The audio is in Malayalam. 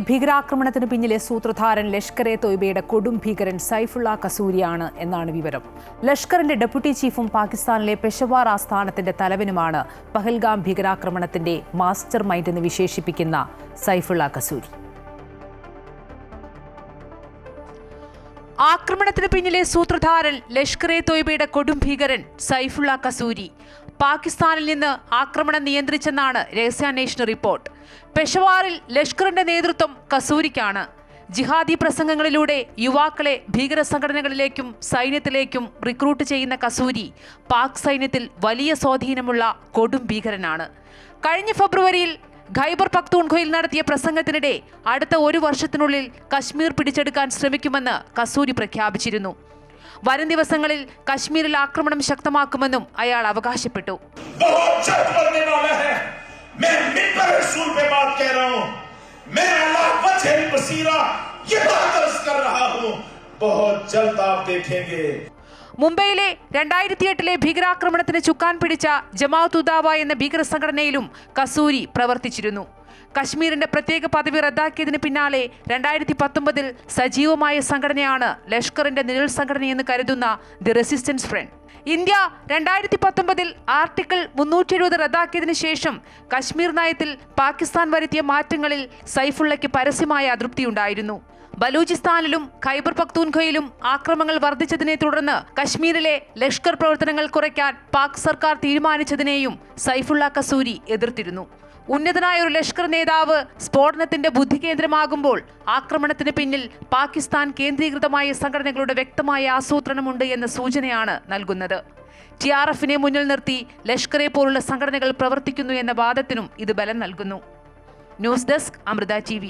ഭീകരാക്രമണത്തിന് പിന്നിലെ സൂത്രധാരൻ ലഷ്കർ എ തോയ്ബയുടെ കൊടും ഭീകരൻ സൈഫുള്ള കസൂരിയാണ് എന്നാണ് വിവരം. ലഷ്കറിന്റെ ഡെപ്യൂട്ടി ചീഫും പാകിസ്ഥാനിലെ പെഷവാർ ആസ്ഥാനത്തിന്റെ തലവനുമാണ് പഹൽഗാം ഭീകരാക്രമണത്തിന്റെ മാസ്റ്റർ മൈൻഡ് എന്ന് വിശേഷിപ്പിക്കുന്ന സൈഫുള്ള കസൂരി. ആക്രമണത്തിന് പിന്നിലെ സൂത്രധാരൻ ലഷ്കർ എ തോയ്ബയുടെ കൊടും ഭീകരൻ സൈഫുള്ള കസൂരി പാകിസ്ഥാനിൽ നിന്ന് ആക്രമണം നിയന്ത്രിച്ചെന്നാണ് രഹസ്യാന്വേഷണ റിപ്പോർട്ട്. പെഷവാറിൽ ലഷ്കറിന്റെ നേതൃത്വം കസൂരിക്കാണ്. ജിഹാദി പ്രസംഗങ്ങളിലൂടെ യുവാക്കളെ ഭീകര സംഘടനകളിലേക്കും സൈന്യത്തിലേക്കും റിക്രൂട്ട് ചെയ്യുന്ന കസൂരി പാക് സൈന്യത്തിൽ വലിയ സ്വാധീനമുള്ള കൊടും ഭീകരനാണ്. കഴിഞ്ഞ ഫെബ്രുവരിയിൽ ഖൈബർ പഖ്തൂൺഖ്വയിൽ നടത്തിയ പ്രസംഗത്തിനിടെ അടുത്ത ഒരു വർഷത്തിനുള്ളിൽ കശ്മീർ പിടിച്ചെടുക്കാൻ ശ്രമിക്കുമെന്ന് കസൂരി പ്രഖ്യാപിച്ചിരുന്നു. വരും ദിവസങ്ങളിൽ കശ്മീരിൽ ആക്രമണം ശക്തമാക്കുമെന്നും അയാൾ അവകാശപ്പെട്ടു. മുംബൈയിലെ 2008 ഭീകരാക്രമണത്തിന് ചുക്കാൻ പിടിച്ച ജമാഅത്ത് ഉദാവ എന്ന ഭീകര സംഘടനയിലും കസൂരി പ്രവർത്തിച്ചിരുന്നു. കശ്മീരിന്റെ പ്രത്യേക പദവി റദ്ദാക്കിയതിന് പിന്നാലെ 2019 സജീവമായ സംഘടനയാണ് ലഷ്കറിന്റെ നിഴൽ സംഘടനയെന്ന് കരുതുന്ന the resistance front. India 2019 article 370 റദ്ദാക്കിയതിനു ശേഷം കശ്മീർ നയത്തിൽ പാകിസ്ഥാൻ വരുത്തിയ മാറ്റങ്ങളിൽ സൈഫുള്ളയ്ക്ക് പരസ്യമായ അതൃപ്തിയുണ്ടായിരുന്നു. ബലൂചിസ്ഥാനിലും ഖൈബർ പഖ്തൂൺഖ്വയിലും ആക്രമണങ്ങൾ വർദ്ധിച്ചതിനെ തുടർന്ന് കശ്മീരിലെ ലഷ്കർ പ്രവർത്തനങ്ങൾ കുറയ്ക്കാൻ പാക് സർക്കാർ തീരുമാനിച്ചതിനെയും സൈഫുള്ള കസൂരി എതിർത്തിരുന്നു. ഉന്നതനായ ഒരു ലഷ്കർ നേതാവ് സ്ഫോടനത്തിന്റെ ബുദ്ധികേന്ദ്രമാകുമ്പോൾ ആക്രമണത്തിന് പിന്നിൽ പാകിസ്ഥാൻ കേന്ദ്രീകൃതമായ സംഘടനകളുടെ വ്യക്തമായ ആസൂത്രണമുണ്ട് എന്ന സൂചനയാണ് നൽകുന്നത്. TRFനെ മുന്നിൽ നിർത്തി ലഷ്കറെ പോലുള്ള സംഘടനകൾ പ്രവർത്തിക്കുന്നു എന്ന വാദത്തിനും ഇത് ബലം നൽകുന്നു. News desk, Amrita TV.